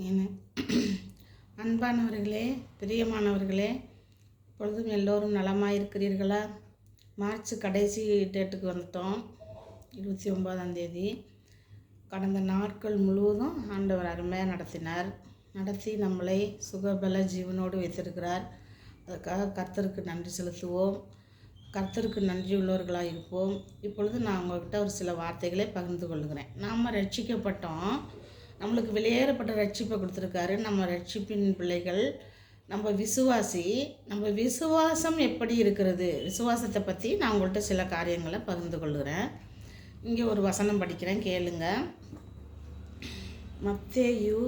என அன்பானவர்களே, பிரியமானவர்களே, பொழுதும் எல்லோரும் நலமாக இருக்கிறீர்களா? மார்ச் கடைசி டேட்டுக்கு வந்துட்டோம். 29ஆம் தேதி. கடந்த நாட்கள் முழுவதும் ஆண்டவர் அருமையாக நடத்தி நம்மளை சுகபல ஜீவனோடு வைத்திருக்கிறார். அதுக்காக கர்த்தருக்கு நன்றி செலுத்துவோம். கர்த்தருக்கு நன்றி உள்ளவர்களாக இருப்போம். இப்பொழுது நான் உங்கள்கிட்ட ஒரு சில வார்த்தைகளை பகிர்ந்து கொள்கிறேன். நாம் ரட்சிக்கப்பட்டோம். நம்மளுக்கு வெளியேறப்பட்ட ரட்சிப்பை கொடுத்துருக்காரு. நம்ம ரட்சிப்பின் பிள்ளைகள், நம்ம விசுவாசி. நம்ம விசுவாசம் எப்படி இருக்கிறது, விசுவாசத்தை பற்றி நான் உங்கள்கிட்ட சில காரியங்களை பகிர்ந்து கொள்கிறேன். இங்கே ஒரு வசனம் படிக்கிறேன், கேளுங்க. மத்தேயு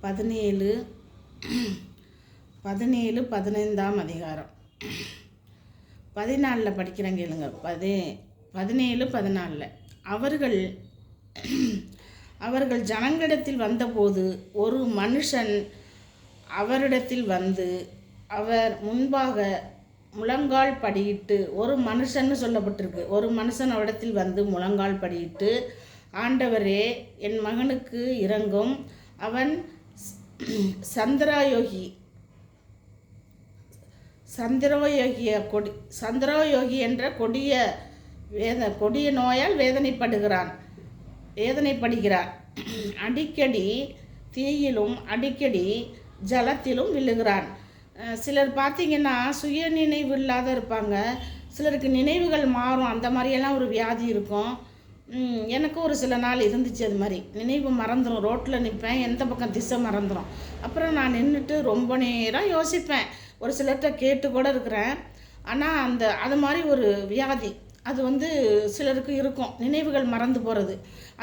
17:15 அதிகாரம் 14 படிக்கிறேன், கேளுங்க. 17:14 அவர்கள் ஜனங்களிடத்தில் வந்தபோது ஒரு மனுஷன் அவரிடத்தில் வந்து அவர் முன்பாக முழங்கால் படியிட்டு, ஒரு மனுஷன்னு சொல்லப்பட்டிருக்கு, ஒரு மனுஷன் அவரிடத்தில் வந்து முழங்கால் படியிட்டு, ஆண்டவரே, என் மகனுக்கு இரங்கும், அவன் சந்திரோயோகி என்ற கொடிய நோயால் வேதனைப்படுகிறார். அடிக்கடி தீயிலும் அடிக்கடி ஜலத்திலும் விழுகிறான். சிலர் பார்த்திங்கன்னா சுய நினைவு இல்லாத இருப்பாங்க. சிலருக்கு நினைவுகள் மாறும். அந்த மாதிரியெல்லாம் ஒரு வியாதி இருக்கும். எனக்கு ஒரு சில நாள் இருந்துச்சு. அது மாதிரி நினைவு மறந்துடும். ரோட்டில் நிற்பேன், எந்த பக்கம் திசை மறந்துடும். அப்புறம் நான் நின்றுட்டு ரொம்ப நேரம் யோசிப்பேன். ஒரு சிலர்கிட்ட கேட்டு கூட இருக்கிறேன். ஆனால் அது மாதிரி ஒரு வியாதி அது சிலருக்கு இருக்கும், நினைவுகள் மறந்து போகிறது.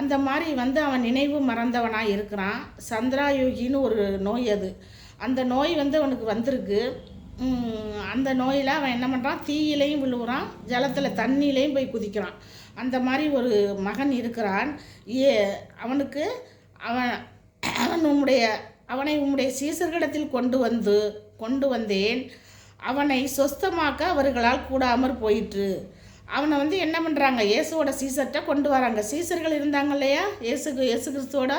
அந்த மாதிரி அவன் நினைவு மறந்தவனாக இருக்கிறான். சந்திராயோகின்னு ஒரு நோய். அந்த நோய் அவனுக்கு வந்திருக்கு. அந்த நோயில் அவன் என்ன பண்ணுறான், தீயிலையும் விழுவுறான், ஜலத்தில் தண்ணியிலையும் போய் குதிக்கிறான். அந்த மாதிரி ஒரு மகன் இருக்கிறான். அவனை உம்முடைய சீசர்களிடத்தில் கொண்டு வந்தேன். அவனை சொஸ்தமாக்க அவர்களால் கூடாமற் போயிற்று. அவனை என்ன பண்ணுறாங்க, இயேசுவோட சீசர்கிட்ட கொண்டு வராங்க. சீசர்கள் இருந்தாங்க இல்லையா, இயேசு கிறிஸ்துவோட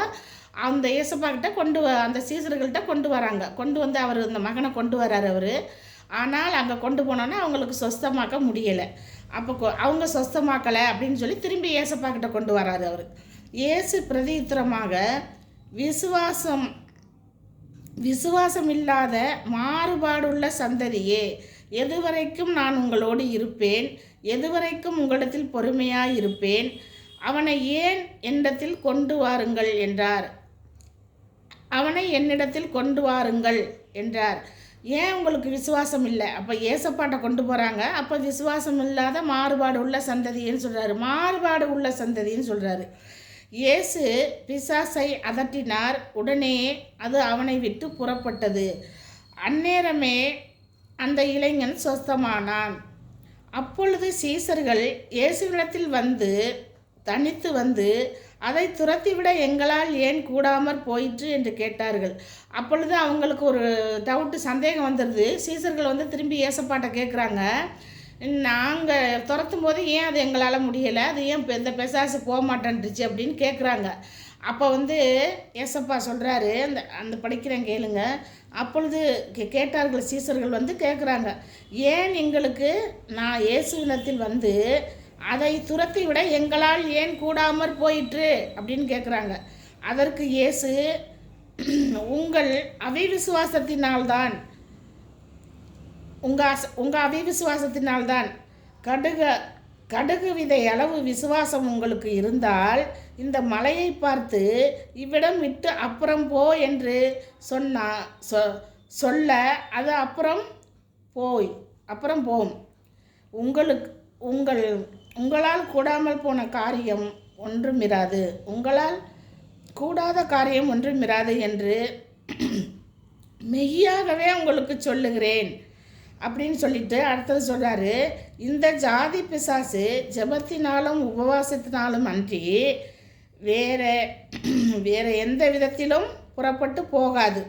அந்த இயேசுப்பாக்கிட்ட அந்த சீசர்கள்ட்ட கொண்டு வராங்க. கொண்டு வந்து அவர் இந்த மகனை கொண்டு வர்றார் அவர். ஆனால் அங்கே கொண்டு போனோன்னா அவங்களுக்கு சொஸ்தமாக்க முடியலை. அப்போ அவங்க சொஸ்தமாக்கலை அப்படின்னு சொல்லி திரும்பி இயேசுப்பாக்கிட்ட கொண்டு வராரு அவர். இயேசு பிரதித்திரமாக, விசுவாசம் இல்லாத மாறுபாடுள்ள சந்ததியே, எதுவரைக்கும் நான் உங்களோடு இருப்பேன், எதுவரைக்கும் உங்களிடத்தில் பொறுமையாக இருப்பேன், அவனை ஏன் என்னிடத்தில் கொண்டு வாருங்கள் என்றார். அவனை என்னிடத்தில் கொண்டு வாருங்கள் என்றார். ஏன் உங்களுக்கு விசுவாசம் இல்லை? அப்போ ஏசப்பாட்டை கொண்டு போகிறாங்க. அப்போ விசுவாசம் இல்லாத மாறுபாடு உள்ள சந்ததின்னு சொல்கிறாரு. மாறுபாடு உள்ள சந்ததின்னு சொல்கிறாரு. இயேசு பிசாசை அதட்டினார். உடனே அது அவனை விட்டு புறப்பட்டது. அந்நேரமே அந்த இளைஞன் சொஸ்தமானான். அப்பொழுது சீசர்கள் இயேசுவிடத்தில் தனித்து வந்து அதை துரத்திவிட எங்களால் ஏன் கூடாமற் போயிற்று என்று கேட்டார்கள். அப்பொழுது அவங்களுக்கு ஒரு சந்தேகம் வந்துடுது. சீசர்கள் திரும்பி ஏசப்பாட்டை கேட்குறாங்க, நாங்கள் துரத்தும் போது ஏன் அது எங்களால் முடியலை, அது ஏன் இந்த பிசாசு போக மாட்டேன்ருச்சு அப்படின்னு கேட்குறாங்க. அப்போ ஏசப்பா சொல்கிறாரு, அந்த படிக்கிறேன், கேளுங்க. அப்பொழுது கேட்டார்கள் சீசர்கள் கேட்குறாங்க, ஏன் எங்களுக்கு நான் இயேசுவினத்தில் அதை துரத்தி விட எங்களால் ஏன் கூடாமற் போயிற்று அப்படின்னு கேட்குறாங்க. அதற்கு இயேசு, உங்கள் அவிவிசுவாசத்தினால்தான், உங்கள் அவிவிசுவாசத்தினால்தான். கடுகு விதை அளவு விசுவாசம் உங்களுக்கு இருந்தால் இந்த மலையை பார்த்து இவ்விடம் விட்டு அப்புறம் போ என்று சொல்ல அது அப்புறம் போம். உங்களால் கூடாமல் போன காரியம் ஒன்றுமிராது, உங்களால் கூடாத காரியம் ஒன்றுமிராது என்று மெய்யாகவே உங்களுக்கு சொல்லுகிறேன் அப்படின்னு சொல்லிட்டு அடுத்தது சொல்கிறாரு, இந்த ஜாதி பிசாசு ஜெபத்தினாலும் உபவாசத்தினாலும் அன்றி வேற எந்த விதத்திலும் புறப்பட்டு போகாது.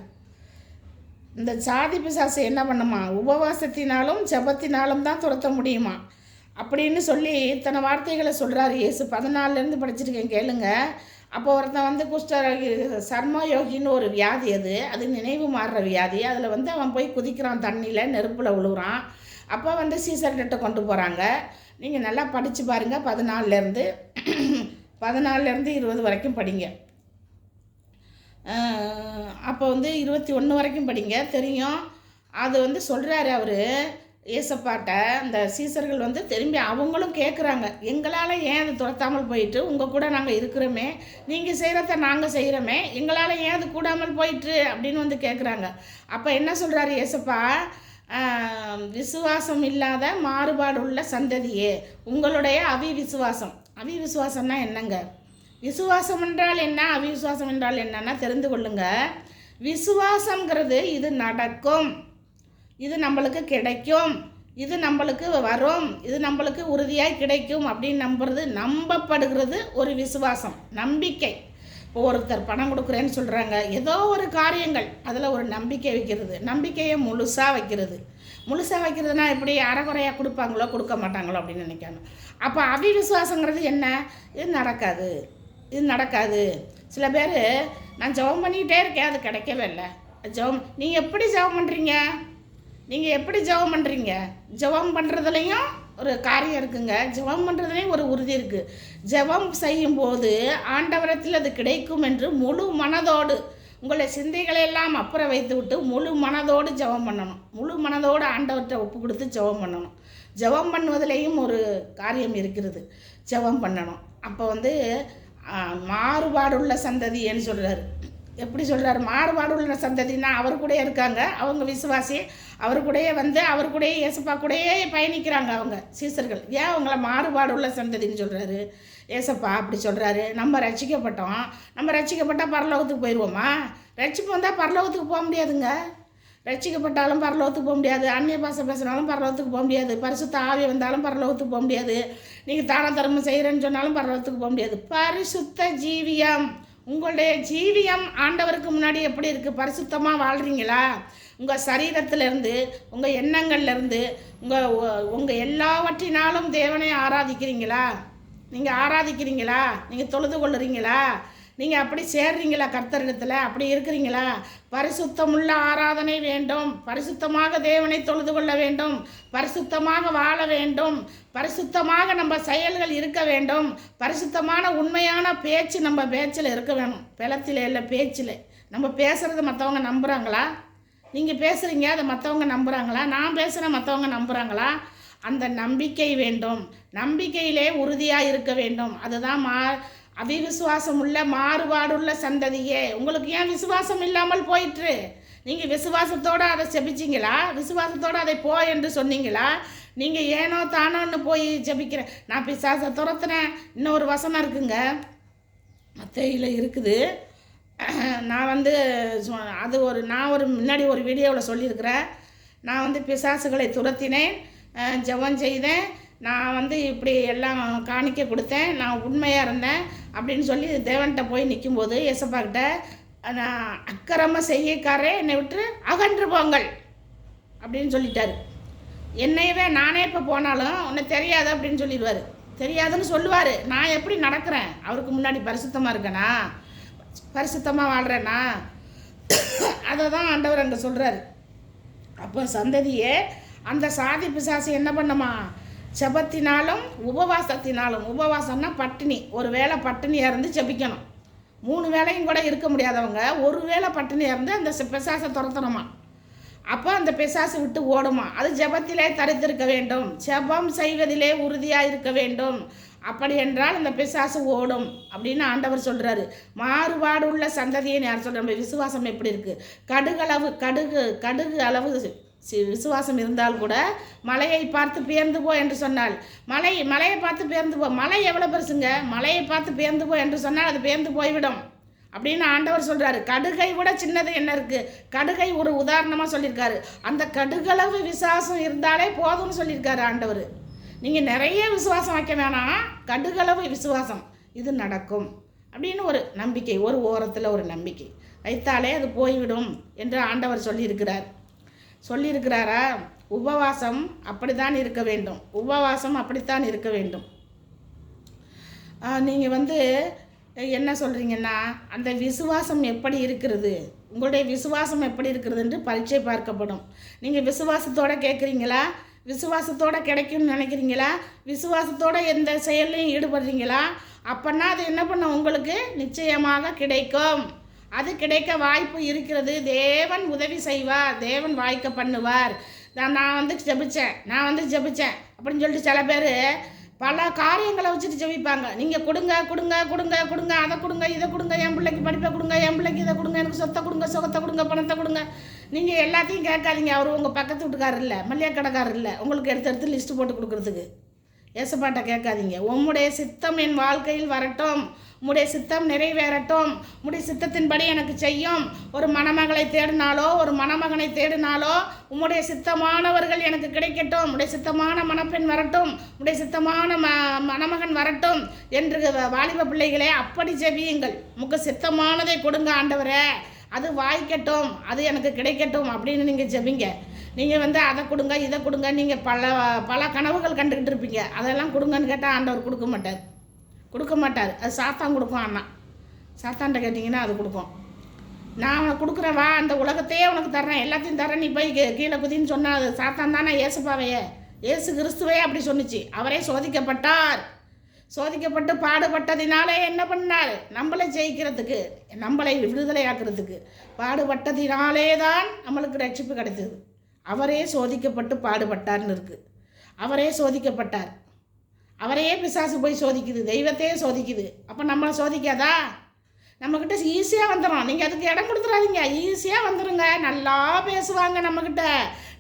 இந்த ஜாதி பிசாசு என்ன பண்ணுமா, உபவாசத்தினாலும் ஜெபத்தினாலும் தான் துரத்த முடியுமா அப்படின்னு சொல்லி இத்தனை வார்த்தைகளை சொல்கிறாரு இயேசு. 14 படிச்சிருக்கேன், கேளுங்க. அப்போ ஒருத்தன் வந்து குஷ்டரோகி சர்மயோகின்னு ஒரு வியாதி, அது நினைவு மாறுற வியாதி. அதில் வந்து அவன் போய் குதிக்கிறான், தண்ணியில் நெருப்பில் விழுகிறான். அப்போ வந்து சீசர்கிட்ட கொண்டு போகிறாங்க. நீங்கள் நல்லா படித்து பாருங்கள், 14லேருந்து 20 வரைக்கும் படிங்க. அப்போ வந்து 21 வரைக்கும் படிங்க, தெரியும். அது வந்து சொல்கிறாரு அவர் ஏசப்பாட்ட. அந்த சீசர்கள் வந்து திரும்பி அவங்களும் கேட்குறாங்க, எங்களால் ஏன் அது துரத்தாமல் போயிட்டு, உங்கள் கூட நாங்கள் இருக்கிறோமே, நீங்கள் செய்கிறத நாங்கள் செய்கிறோமே, எங்களால் ஏன் அது கூடாமல் போயிட்டு அப்படின்னு வந்து கேட்குறாங்க. அப்போ என்ன சொல்கிறாரு ஏசப்பா, விசுவாசம் இல்லாத மாறுபாடு உள்ள சந்ததியே, உங்களுடைய அவிவிசுவாசம்னா என்னங்க? விசுவாசம் என்றால் என்ன, அவிசுவாசம் என்றால் என்னன்னா தெரிந்து கொள்ளுங்க. விசுவாசங்கிறது இது நடக்கும், இது நம்மளுக்கு கிடைக்கும், இது நம்மளுக்கு வரும், இது நம்மளுக்கு உறுதியாக கிடைக்கும் அப்படின்னு நம்பப்படுகிறது ஒரு விசுவாசம், நம்பிக்கை. இப்போ ஒருத்தர் பணம் கொடுக்குறேன்னு சொல்கிறாங்க, ஏதோ ஒரு காரியங்கள் அதில் ஒரு நம்பிக்கை வைக்கிறது, நம்பிக்கையை முழுசாக வைக்கிறதுனா எப்படி? அறகுறையாக கொடுப்பாங்களோ கொடுக்க மாட்டாங்களோ அப்படின்னு நினைக்கணும். அப்போ அவிவிசுவாசங்கிறது என்ன? இது நடக்காது. சில பேர் நான் ஜெபம் பண்ணிக்கிட்டே இருக்கேன், அது கிடைக்கவே இல்லை. நீங்கள் எப்படி ஜெபம் பண்ணுறீங்க? ஜெபம் பண்ணுறதுலையும் ஒரு காரியம் இருக்குங்க, ஜெபம் பண்ணுறதுலேயும் ஒரு உறுதி இருக்குது. ஜெபம் செய்யும்போது ஆண்டவரத்தில் அது கிடைக்கும் என்று முழு மனதோடு உங்களுடைய சிந்தைகளை எல்லாம் அப்புறம் வைத்து விட்டு முழு மனதோடு ஜெபம் பண்ணணும். முழு மனதோடு ஆண்டவர்கிட்ட ஒப்பு கொடுத்து ஜெபம் பண்ணணும். ஜெபம் பண்ணுவதிலையும் ஒரு காரியம் இருக்கிறது, ஜெபம் பண்ணணும். அப்போ வந்து மாறுபாடுள்ள சந்ததின்னு சொல்கிறாரு. எப்படி சொல்கிறார்? மாறுபாடுள்ள சந்ததினா அவர் கூட இருக்காங்க, அவங்க விசுவாசி, அவர் கூடயே ஏசப்பா கூடயே பயணிக்கிறாங்க அவங்க சீசர்கள். ஏன் அவங்கள மாறுபாடுள்ள சந்ததின்னு சொல்கிறாரு ஏசப்பா? அப்படி சொல்கிறாரு, நம்ம ரட்சிக்கப்பட்டால் பரலோகத்துக்கு போயிடுவோமா? ரட்சிப்பு வந்தால் பரலோகத்துக்கு போக முடியாதுங்க. ரட்சிக்கப்பட்டாலும் பரலோகத்துக்கு போக முடியாது, அந்நிய பாஷை பேசினாலும் பரலோகத்துக்கு போக முடியாது, பரிசுத்த ஆவி வந்தாலும் பரலோகத்துக்கு போக முடியாது, நீங்கள் தான தர்மம் செய்கிறேன்னு சொன்னாலும் பரலோகத்துக்கு போக முடியாது. பரிசுத்த ஜீவியம், உங்களுடைய ஜீவியம் ஆண்டவருக்கு முன்னாடி எப்படி இருக்குது? பரிசுத்தமாக வாழ்கிறீங்களா? உங்கள் சரீரத்திலேருந்து, உங்கள் எண்ணங்கள்லேருந்து, உங்கள் எல்லாவற்றினாலும் தேவனை ஆராதிக்கிறீங்களா? நீங்கள் தொழுது கொள்ளுறீங்களா? நீங்கள் அப்படி சேர்றீங்களா கர்த்தரிடத்தில்? அப்படி இருக்கிறீங்களா? பரிசுத்தமுள்ள ஆராதனை வேண்டும், பரிசுத்தமாக தேவனை தொழுது கொள்ள வேண்டும், பரிசுத்தமாக வாழ வேண்டும், பரிசுத்தமாக நம்ம செயல்கள் இருக்க வேண்டும், பரிசுத்தமான உண்மையான பேச்சு நம்ம பேச்சில் இருக்க வேணும். பிளத்தில் இல்லை, பேச்சில். நம்ம பேசுகிறத மற்றவங்க நம்புகிறாங்களா? நீங்கள் பேசுகிறீங்க, அதை மற்றவங்க நம்புகிறாங்களா? நான் பேசுகிறேன், மற்றவங்க நம்புகிறாங்களா? அந்த நம்பிக்கை வேண்டும், நம்பிக்கையிலே உறுதியாக இருக்க வேண்டும். அதுதான் அவிவிசுவாசம் உள்ள மாறுபாடுள்ள சந்ததியே, உங்களுக்கு ஏன் விசுவாசம் இல்லாமல் போயிற்று? நீங்கள் விசுவாசத்தோடு அதை செபிச்சிங்களா? விசுவாசத்தோடு அதை போ என்று சொன்னீங்களா? நீங்கள் ஏனோ தானோன்னு போய் ஜெபிக்கிறேன், நான் பிசாசை துரத்துனேன். இன்னொரு வசனம் இருக்குங்க, மத்தேயில இருக்குது. நான் வந்து முன்னாடி ஒரு வீடியோவில் சொல்லியிருக்கிறேன். நான் வந்து பிசாசுகளை துரத்தினேன், ஜெபம் செய்தேன், நான் வந்து இப்படி எல்லாம் காணிக்க கொடுத்தேன், நான் உண்மையாக இருந்தேன் அப்படின்னு சொல்லி தேவன்கிட்ட போய் நிற்கும்போது ஏசப்பாக்கிட்ட, நான் அக்கிரம செய்யக்காரே என்னை விட்டு அகன்று போங்கள் அப்படின்னு சொல்லிட்டாரு. என்னையவே நானே இப்போ போனாலும் உன்னை தெரியாது அப்படின்னு சொல்லிடுவார். தெரியாதுன்னு சொல்லுவார். நான் எப்படி நடக்கிறேன்? அவருக்கு முன்னாடி பரிசுத்தமாக இருக்கேனா, பரிசுத்தமாக வாழ்கிறேனா? அதை தான் ஆண்டவர் அங்கே சொல்கிறாரு. அப்போ சந்ததியே, அந்த சாதி பிசாசு என்ன பண்ணுமா? ஜெபத்தினாலும் உபவாசத்தினாலும். உபவாசம்னா பட்டினி, ஒரு வேளை பட்டினியாக இருந்து ஜெபிக்கணும். 3 வேளையும் கூட இருக்க முடியாதவங்க ஒரு வேளை பட்டினியாக இருந்து அந்த பிசாசை துரத்தணுமா? அப்போ அந்த பிசாசு விட்டு ஓடுமா? அது ஜெபத்திலே தரித்திருக்க வேண்டும், ஜெபம் செய்வதிலே உறுதியாக இருக்க வேண்டும். அப்படி என்றால் அந்த பிசாசு ஓடும் அப்படின்னு ஆண்டவர் சொல்கிறாரு. மாறுபாடு உள்ள சந்ததியை யார் சொல்கிற? நம்ம விசுவாசம் எப்படி இருக்குது? கடுகு அளவு விசுவாசம் இருந்தால் கூட மலையை பார்த்து பெயர்ந்து போ என்று சொன்னால், மலையை பார்த்து பெயர்ந்து போ. மலை எவ்வளோ பெருசுங்க? மலையை பார்த்து பெயர்ந்து போ என்று சொன்னால் அது பெயர்ந்து போய்விடும் அப்படின்னு ஆண்டவர் சொல்கிறாரு. கடுகை விட சின்னது என்ன இருக்குது? கடுகை ஒரு உதாரணமாக சொல்லியிருக்காரு. அந்த கடுகளவு விசுவாசம் இருந்தாலே போதும்னு சொல்லியிருக்காரு ஆண்டவர். நீங்கள் நிறைய விசுவாசம் வைக்க வேணாம், கடுகளவு விசுவாசம், இது நடக்கும் அப்படின்னு ஒரு நம்பிக்கை, ஒரு ஓரத்தில் ஒரு நம்பிக்கை வைத்தாலே அது போய்விடும் என்று ஆண்டவர் சொல்லியிருக்கிறாரா? உபவாசம் அப்படித்தான் இருக்க வேண்டும், உபவாசம் அப்படித்தான் இருக்க வேண்டும். நீங்கள் வந்து என்ன சொல்கிறீங்கன்னா, அந்த விசுவாசம் எப்படி இருக்கிறது, உங்களுடைய விசுவாசம் எப்படி இருக்கிறது என்று பரீட்சை பார்க்கப்படும். நீங்கள் விசுவாசத்தோடு கேட்குறீங்களா? விசுவாசத்தோடு கிடைக்கும்னு நினைக்கிறீங்களா? விசுவாசத்தோடு எந்த செயல்லையும் ஈடுபடுறீங்களா? அப்போன்னா அது என்ன பண்ண உங்களுக்கு நிச்சயமாக கிடைக்கும். அது கிடைக்க வாய்ப்பு இருக்கிறது. தேவன் உதவி செய்வார், தேவன் வாய்க்க பண்ணுவார். நான் வந்து ஜெபிச்சேன் அப்படின்னு சொல்லிட்டு சில பேர் பல காரியங்களை வச்சுட்டு ஜெபிப்பாங்க. நீங்கள் கொடுங்க கொடுங்க கொடுங்க கொடுங்க, அதை கொடுங்க இதை கொடுங்க, என் பிள்ளைக்கு படிப்பை கொடுங்க, என் பிள்ளைக்கு இதை கொடுங்க, எனக்கு சொத்தை கொடுங்க, சுகத்தை கொடுங்க, பணத்தை கொடுங்க. நீங்கள் எல்லாத்தையும் கேட்காதீங்க. அவர் உங்கள் பக்கத்து வீட்டுக்காரர் இல்லை, மல்லிகை கடைக்காரர் இல்லை, உங்களுக்கு எடுத்து லிஸ்ட்டு போட்டு கொடுக்குறதுக்கு. ஏசப்பாட்டை கேட்காதீங்க. உம்முடைய சித்தம் என் வாழ்க்கையில் வரட்டும், உம்முடைய சித்தம் நிறைவேறட்டும், உம்முடைய சித்தத்தின்படி எனக்கு செய்யும். ஒரு மணமகளை தேடினாலோ ஒரு மணமகனை தேடினாலோ உம்முடைய சித்தமானவர்கள் எனக்கு கிடைக்கட்டும், உம்முடைய சித்தமான மணப்பெண் வரட்டும், உம்முடைய சித்தமான மணமகன் வரட்டும் என்று வாலிப பிள்ளைகளே அப்படி ஜெபியுங்கள். உமக்கு சித்தமானதை கொடுங்க ஆண்டவரே, அது வாய்க்கட்டும், அது எனக்கு கிடைக்கட்டும் அப்படின்னு நீங்கள் ஜெபிங்க. நீங்கள் வந்து அதை கொடுங்க இதை கொடுங்க, நீங்கள் பல கனவுகள் கண்டுக்கிட்டு இருப்பீங்க. அதெல்லாம் கொடுங்கன்னு கேட்டால் ஆண்டவர் கொடுக்க மாட்டார். அது சாத்தான் கொடுக்கும். அண்ணா சாத்தான்ட்ட கேட்டிங்கன்னா அது கொடுக்கும். நான் உனக்கு கொடுக்குறேன், வா அந்த உலகத்தையே உனக்கு தர்றேன், எல்லாத்தையும் தரேன், நீ போய் கீழே குதின்னு சொன்னால் அது சாத்தான் தானே. ஏசுப்பாவையே ஏசு கிறிஸ்துவே அப்படி சொன்னிச்சு. அவரே சோதிக்கப்பட்டு பாடுபட்டதினாலே என்ன பண்ணார்? நம்மளை ஜெயிக்கிறதுக்கு, நம்மளை விடுதலையாக்குறதுக்கு பாடுபட்டதினாலே தான் நம்மளுக்கு ரட்சிப்பு கிடைத்தது. அவரே சோதிக்கப்பட்டு பாடுபட்டார்னு இருக்குது. அவரே சோதிக்கப்பட்டார். அவரையே பிசாசு போய் சோதிக்குது, தெய்வத்தையே சோதிக்குது. அப்போ நம்மளை சோதிக்காதா? நம்மக்கிட்ட ஈஸியாக வந்துடும். நீங்கள் அதுக்கு இடம் கொடுத்துடாதீங்க, ஈஸியாக வந்துடுங்க. நல்லா பேசுவாங்க, நம்மக்கிட்ட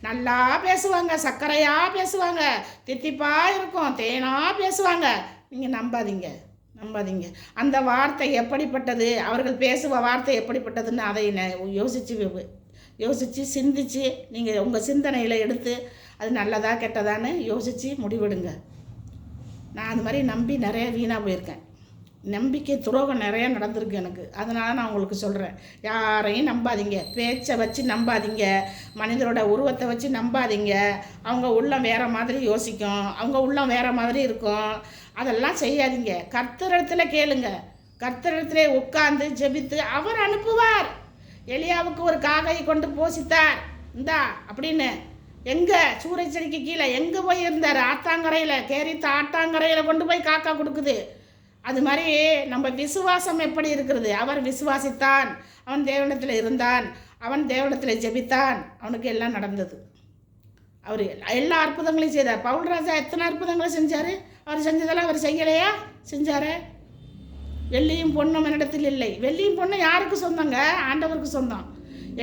நல்லா பேசுவாங்க, சர்க்கரையாக பேசுவாங்க, தித்திப்பாக இருக்கும், தேனாக பேசுவாங்க. நீங்கள் நம்பாதீங்க. அந்த வார்த்தை எப்படிப்பட்டது, அவர்கள் பேசுவ வார்த்தை எப்படிப்பட்டதுன்னு அதை யோசித்து சிந்தித்து நீங்கள் உங்கள் சிந்தனையில் எடுத்து அது நல்லதா கெட்டதான்னு யோசித்து முடிவெடுங்க. நான் அது மாதிரி நம்பி நிறைய வீணாக போயிருக்கேன். நம்பிக்கை துரோகம் நிறைய நடந்திருக்கு எனக்கு. அதனால் நான் உங்களுக்கு சொல்கிறேன், யாரையும் நம்பாதீங்க, பேச்சை வச்சு நம்பாதீங்க, மனிதரோட உருவத்தை வச்சு நம்பாதீங்க. அவங்க உள்ளம் வேறு மாதிரி யோசிக்கும், அவங்க உள்ளம் வேறு மாதிரி இருக்கும். அதெல்லாம் செய்யாதீங்க. கர்த்தரிடத்துல கேளுங்க, கர்த்தரிடத்துல உட்கார்ந்து ஜெபித்து அவர் அனுப்புவார். எலியாவுக்கு ஒரு காகையை கொண்டு போசித்தார், இந்தா அப்படின்னு. எங்கே? சூரிய செடிக்கு கீழே எங்கே போய் இருந்தார்? ஆத்தாங்கரையில், கேரித்த ஆட்டாங்கரையில் கொண்டு போய் காக்கா கொடுக்குது. அது மாதிரி நம்ம விசுவாசம் எப்படி இருக்கிறது? அவர் விசுவாசித்தான், அவன் தேவனிடத்தில் இருந்தான், அவன் தேவனிடத்தில் ஜெபித்தான், அவனுக்கு எல்லாம் நடந்தது. அவர் எல்லா அற்புதங்களையும் செய்தார். பவுல்ராஜா எத்தனை அற்புதங்களை செஞ்சார்? அவர் செஞ்சதெல்லாம் அவர் செய்யலையா? செஞ்சார். வெள்ளியும் பொண்ணும் என்னிடத்தில் இல்லை. வெள்ளியும் பொண்ணும் யாருக்கு சொந்தங்க? ஆண்டவருக்கு சொந்தம்.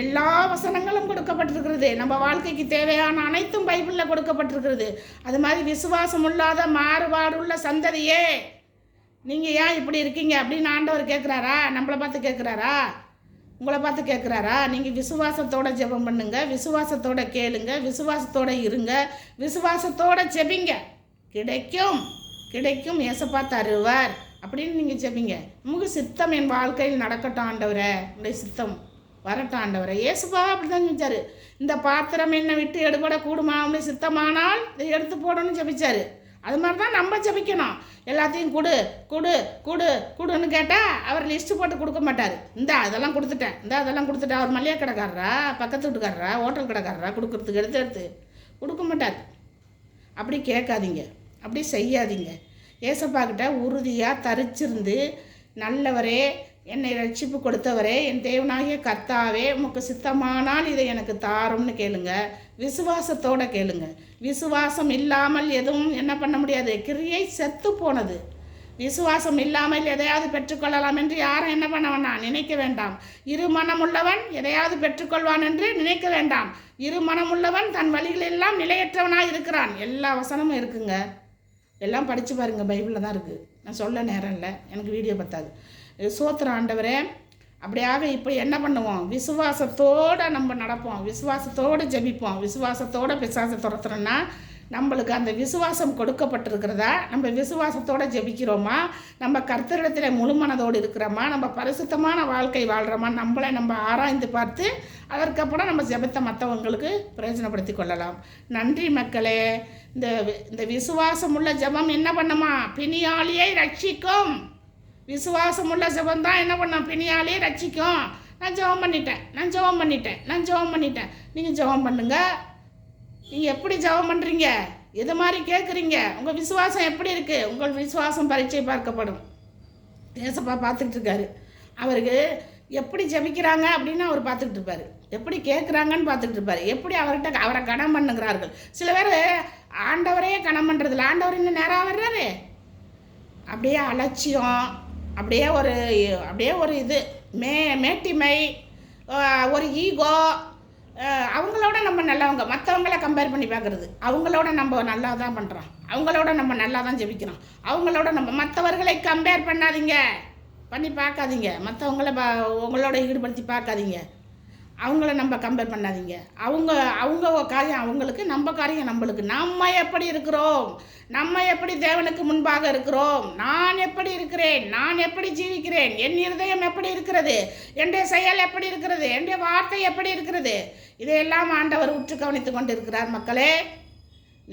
எல்லா வசனங்களும் கொடுக்கப்பட்டிருக்கிறது. நம்ம வாழ்க்கைக்கு தேவையான அனைத்தும் பைபிளில் கொடுக்கப்பட்டிருக்கிறது. அது மாதிரி விசுவாசம் இல்லாத மாறுபாடுள்ள சந்ததியே, நீங்கள் ஏன் இப்படி இருக்கீங்க அப்படின்னு ஆண்டவர் கேட்குறாரா? நம்மளை பார்த்து கேட்குறாரா? உங்களை பார்த்து கேட்குறாரா? நீங்கள் விசுவாசத்தோட ஜெபம் பண்ணுங்க, விசுவாசத்தோட கேளுங்க, விசுவாசத்தோட இருங்க, விசுவாசத்தோட ஜெபிங்க. கிடைக்கும், ஏசப்பா தருவார் அப்படின்னு நீங்கள் ஜெபிங்க. உங்கள் சித்தம் என் வாழ்க்கையில் நடக்கட்டும் ஆண்டவரே, உங்களுடைய சித்தம் வரட்டும் ஆண்டவரே. ஏசுப்பா அப்படி தான் செஞ்சார். இந்த பாத்திரம் என்னை விட்டு எடுபடக்கூடுமா, உங்களுடைய சித்தமானால் இதை எடுத்து போடணும்னு ஜெபிச்சார். அது மாதிரி தான் நம்ம ஜெபிக்கணும். எல்லாத்தையும் கொடுன்னு கேட்டால் அவர் லிஸ்ட்டு போட்டு கொடுக்க மாட்டார். அதெல்லாம் கொடுத்துட்டேன். அவர் மல்லிகை கடைக்காரரா, பக்கத்து வீட்டுக்காரரா, ஹோட்டல் கடைக்காரரா கொடுக்குறதுக்கு எடுத்து கொடுக்க மாட்டார். அப்படி கேட்காதீங்க, அப்படி செய்யாதீங்க. ஏசப்பா கிட்ட உறுதியாக தரிச்சிருந்து, நல்லவரே, என்னை ரட்சிப்பு கொடுத்தவரே, என் தேவனாகிய கர்த்தாவே, உமக்கு சித்தமானால் இதை எனக்கு தாரும்னு கேளுங்க. விசுவாசத்தோடு கேளுங்க. விசுவாசம் இல்லாமல் எதுவும் என்ன பண்ண முடியாது. கிரியை செத்து போனது. விசுவாசம் இல்லாமல் எதையாவது பெற்றுக்கொள்ளலாம் என்று யாரும் என்ன பண்ண வேண்டாம், நினைக்க வேண்டாம். இரு மனமுள்ளவன் எதையாவது பெற்றுக்கொள்வான் என்று நினைக்க வேண்டாம். இரு மனமுள்ளவன் தன் வழிகளெல்லாம் நிலையற்றவனாக இருக்கிறான். எல்லா வசனமும் இருக்குங்க, எல்லாம் படித்து பாருங்கள், பைபிளில் தான் இருக்குது. நான் சொல்ல நேரம் இல்லை, எனக்கு வீடியோ பத்தாது. சோத்திர ஆண்டவரே, அப்படியாக இப்போ என்ன பண்ணுவோம்? விசுவாசத்தோடு நம்ம நடப்போம், விசுவாசத்தோடு ஜெபிப்போம், விசுவாசத்தோடு பிசாசை துரத்துறோன்னா நம்மளுக்கு அந்த விசுவாசம் கொடுக்கப்பட்டிருக்கிறதா? நம்ம விசுவாசத்தோடு ஜெபிக்கிறோமா? நம்ம கர்த்தரிடத்தில் முழுமனதோடு இருக்கிறோமா? நம்ம பரிசுத்தமான வாழ்க்கை வாழ்கிறோமா? நம்மளை நம்ம ஆராய்ந்து பார்த்து அதற்கப்புறம் நம்ம ஜெபத்தை மற்றவங்களுக்கு பிரயோஜனப்படுத்தி கொள்ளலாம். நன்றி மக்களே. இந்த விசுவாசமுள்ள ஜெபம் என்ன பண்ணுமா? பிணியாளியை ரட்சிக்கும். விசுவாசமுள்ள ஜெபம் தான் என்ன பண்ணோம், பிணியாலே ரட்சிக்கும். நான் ஜெபம் பண்ணிட்டேன். நீங்கள் ஜெபம் பண்ணுங்க. நீங்கள் எப்படி ஜெபம் பண்ணுறீங்க, எது மாதிரி கேட்குறீங்க, உங்கள் விசுவாசம் எப்படி இருக்குது, உங்கள் விசுவாசம் பரீட்சை பார்க்கப்படும். ஏசப்பா பார்த்துக்கிட்டு இருக்காரு. அவருக்கு எப்படி ஜெபிக்கிறாங்க அப்படின்னு அவர் பார்த்துக்கிட்டு இருப்பார், எப்படி கேட்குறாங்கன்னு பார்த்துக்கிட்டு இருப்பார், எப்படி அவரை கனம் பண்ணுகிறார்கள். சில பேர் ஆண்டவரையே கனம் பண்ணுறதில்ல. ஆண்டவர் இன்னும் நேராக வர்றாரு, அப்படியே அலட்சியம், அப்படியே ஒரு இது மேட்டிமை, ஒரு ஈகோ. அவங்களோட நம்ம நல்லவங்க, மற்றவங்கள கம்பேர் பண்ணி பார்க்குறது. அவங்களோட நம்ம நல்லா தான் பண்ணுறோம், அவங்களோட நம்ம நல்லா தான் ஜெபிக்கிறோம், அவங்களோட நம்ம மற்றவர்களை கம்பேர் பண்ணி பார்க்காதீங்க. மற்றவங்கள உங்களோட ஈடுபடுத்தி பார்க்காதீங்க. அவங்கள நம்ம கம்பேர் பண்ணாதீங்க. அவங்க காரியம் அவங்களுக்கு, நம்ம காரியம் நம்மளுக்கு. நம்ம எப்படி இருக்கிறோம், நம்ம எப்படி தேவனுக்கு முன்பாக இருக்கிறோம், நான் எப்படி இருக்கிறேன், நான் எப்படி ஜீவிக்கிறேன், என் இருதயம் எப்படி இருக்கிறது, என்னுடைய செயல் எப்படி இருக்கிறது, என்னுடைய வார்த்தை எப்படி இருக்கிறது, இதையெல்லாம் ஆண்டவர் உற்று கவனித்து கொண்டு இருக்கிறார். மக்களே,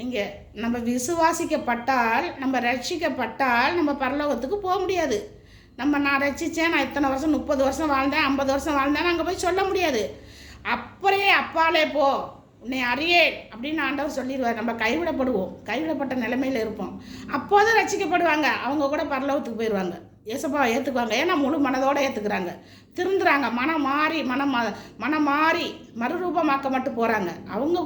நீங்கள் நம்ம விசுவாசிக்கப்பட்டால், நம்ம ரட்சிக்கப்பட்டால் நம்ம பரலோகத்துக்கு போக முடியாது. நான் ரட்சித்தேன், நான் இத்தனை வருஷம் 30 வருஷம் வாழ்ந்தேன், 50 வருஷம் வாழ்ந்தேன் அங்கே போய் சொல்ல முடியாது. அப்படியே அப்பாலே போ, உன்னை அறியேன் அப்படின்னு ஆண்டவர் சொல்லிடுவார். நம்ம கைவிடப்பட்ட நிலைமையில் இருப்போம். அப்போதான் ரட்சிக்கப்படுவாங்க. அவங்க கூட பரலோகத்துக்கு போயிடுவாங்க, ஏசப்பாவை ஏற்றுக்குவாங்க. ஏன்னா முழு மனதோடு ஏற்றுக்கிறாங்க, திருந்துறாங்க, மனம் மாறி மறுரூபமாக்க மட்டும் போகிறாங்க. அவங்க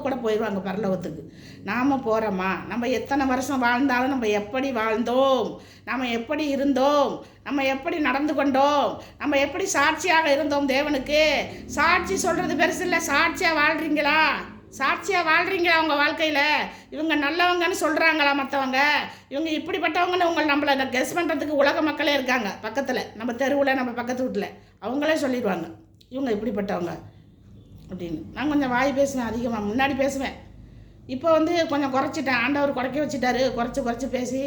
கூட போயிடுவாங்க பரலோகத்துக்கு. நாம் போகிறோமா, நம்ம எத்தனை வருஷம் வாழ்ந்தாலும் நம்ம எப்படி வாழ்ந்தோம், நம்ம எப்படி இருந்தோம், நம்ம எப்படி நடந்து கொண்டோம், நம்ம எப்படி சாட்சியாக இருந்தோம் தேவனுக்கு. சாட்சி சொல்கிறது பெருசு இல்லை, சாட்சியாக வாழ்கிறீங்களா உங்கள் வாழ்க்கையில். இவங்க நல்லவங்கன்னு சொல்கிறாங்களா மற்றவங்க, இவங்க இப்படிப்பட்டவங்கன்னு நம்மளை கெஸ் பண்ணுறதுக்கு உலக மக்களே இருக்காங்க பக்கத்தில், நம்ம தெருவில், நம்ம பக்கத்து வீட்டில். அவங்களே சொல்லிடுவாங்க இவங்க இப்படிப்பட்டவங்க அப்படின்னு. நான் கொஞ்சம் வாய் பேசுவேன், அதிகமாக முன்னாடி பேசுவேன். இப்போ கொஞ்சம் குறைச்சிட்டேன், ஆண்டவர் குறைக்க வச்சுட்டாரு. குறைச்சி பேசி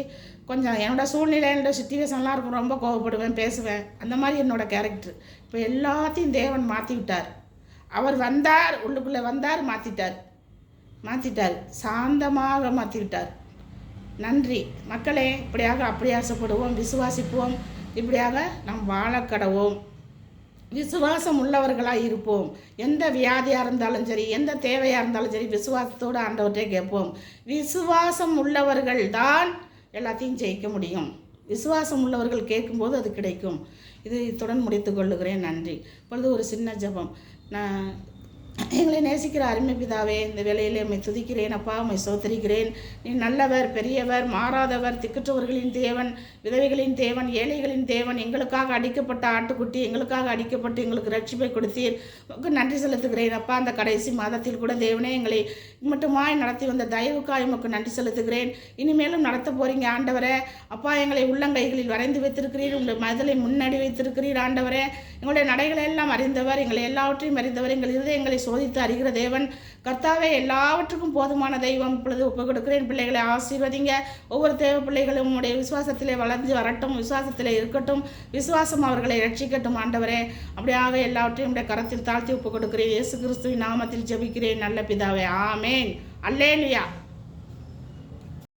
கொஞ்சம் என்னோடய சூழ்நிலை, என்னோடய சிச்சுவேஷன்லாம் இருக்கும், ரொம்ப கோவப்படுவேன், பேசுவேன். அந்த மாதிரி என்னோடய கேரக்டர். இப்போ எல்லாத்தையும் தேவன் மாற்றி விட்டார். அவர் வந்தார், உள்ளுக்குள்ளே வந்தார், மாற்றிட்டார், சாந்தமாக மாற்றிவிட்டார். நன்றி மக்களே. இப்படியாக அப்படி ஆசைப்படுவோம், விசுவாசிப்போம், இப்படியாக நாம் வாழக்கடவோம், விசுவாசம் உள்ளவர்களாக இருப்போம். எந்த வியாதியாக இருந்தாலும் சரி, எந்த தேவையாக இருந்தாலும் சரி, விசுவாசத்தோடு ஆண்டவர்கிட்டே கேட்போம். விசுவாசம் உள்ளவர்கள் தான் எல்லாத்தையும் ஜெயிக்க முடியும். விசுவாசம் உள்ளவர்கள் கேட்கும்போது அது கிடைக்கும். இத்துடன் முடித்து கொள்ளுகிறேன். நன்றி. இப்பொழுது ஒரு சின்ன ஜெபம். நான் எங்களை நேசிக்கிற அருமை பிதாவே, இந்த வேளையிலே உம்மை துதிக்கிறேன் அப்பா, உம்மை ஸ்தோத்திரிக்கிறேன். நீ நல்லவர், பெரியவர், மாறாதவர், திக்கற்றவர்களின் தேவன், விதவைகளின் தேவன், ஏழைகளின் தேவன். எங்களுக்காக அடிக்கப்பட்ட ஆட்டுக்குட்டி, எங்களுக்காக அடிக்கப்பட்டு எங்களுக்கு ரட்சிப்பை கொடுத்தீர். உங்களுக்கு நன்றி செலுத்துகிறேன் அப்பா. அந்த கடைசி மாதத்தில் கூட தேவனே எங்களை மட்டுமாய் நடத்தி வந்த தயவுக்காய் உமக்கு நன்றி செலுத்துகிறேன். இனிமேலும் நடத்த போகிறீங்க ஆண்டவரே. அப்பா, எங்களை உள்ளங்கைகளில் வரைந்து வைத்திருக்கிறீர், உங்கள் மதலை முன்னாடி வைத்திருக்கிறீர் ஆண்டவரே. எங்களுடைய நடைகளை எல்லாம் அறிந்தவர், எங்களை எல்லாவற்றையும் அறிந்தவர், எங்கள் இருதயங்களை சோதித்து அறிகிற தேவன் கர்த்தாவே, எல்லாவற்றுக்கும் போதுமான தெய்வம். இப்பொழுது ஒப்புக் கொடுக்கிறேன். பிள்ளைகளை ஆசீர்வதிங்க. ஒவ்வொரு தேவ பிள்ளைகளும் உங்களுடைய விசுவாசத்திலே வளர்ந்து வரட்டும், விசுவாசத்திலே இருக்கட்டும், விசுவாசம் அவர்களை ரட்சிக்கட்டும் ஆண்டவரே. அப்படியாக எல்லாவற்றையும் உடைய கரத்தில் தாழ்த்தி ஒப்புக் கொடுக்கிறேன். இயேசு கிறிஸ்துவின் நாமத்தில் ஜெபிக்கிறேன் நல்ல பிதாவே, ஆமேன். அல்லேலூயா.